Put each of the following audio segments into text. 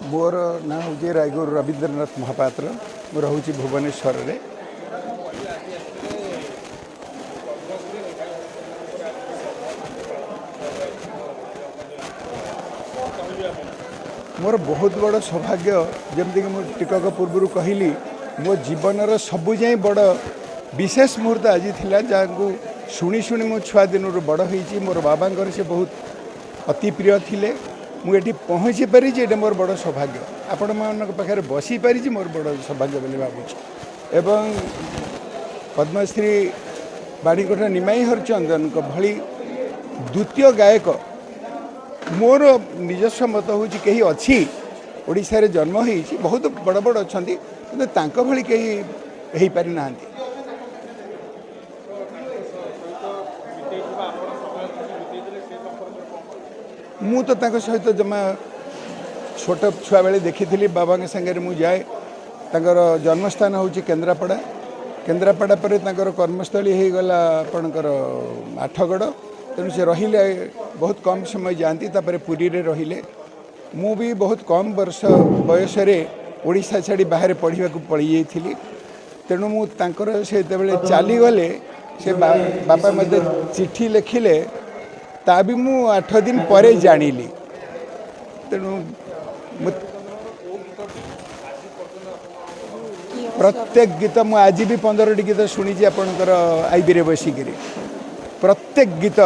मोर ना हूँ रायगुर रवींद्रनाथ महापात्र मु रोचे भुवनेश्वर रे। मोर बहुत बड़ सौभाग्य जमती कि मुझे टिकक पूर्व कहली मो जीवन सबु जाए बड़ विशेष मुहूर्त आज थिला जहाँ शुणी शुणी मो छुआ दिन बड़ होती मोर बाबा से बहुत अति प्रिय थिले मुझे पहुँची पारी ये मोर बड़ सौभाग्य आपण मान पाखे बसी पारी मोर बड़ सौभाग्य बोली भावुँ एवं पद्मश्री बाणीकोटा निमाई हरचंदन भली द्वितीय गायक मोर निजस्व मत हूँ कहीं अच्छी ओडिशा रे जन्म हो बहुत बड़ बड़ अच्छा कि भली कहीं हो पारि ना। मु तो सहित जमा छोट छुआ बेले देखी बाबा के संगे मु जाए जन्मस्थान हूँ केन्द्रापड़ा केन्द्रापड़ा पर कर्मस्थली हो गला आपणकर आठगड़ तेणु से रहिले बहुत कम समय जाती पुरी रे रहिले मु भी बहुत कम वर्ष बयस ओडिशा छाड़ी बाहर पढ़ा पड़ी जाइली तेणु मु से चलीगले से बापा मत चिट्ठी लिखिले ता भी मु 8 दिन पर जानिली तेणु प्रत्येक गीत मु आज भी 15 गीत शुणी आपणकर आईबी रे बसिकी प्रत्येक गीत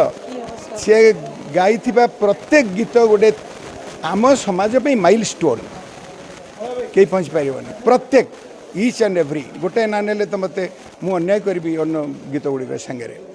से गाई प्रत्येक गीत गोटे आम समाज पे माइल स्टोन कहीं पहुँच पारे प्रत्येक ईच एंड एवरी गोटे ना नेले तो मत मु अन्याय करी गीत गुड़िक संगे।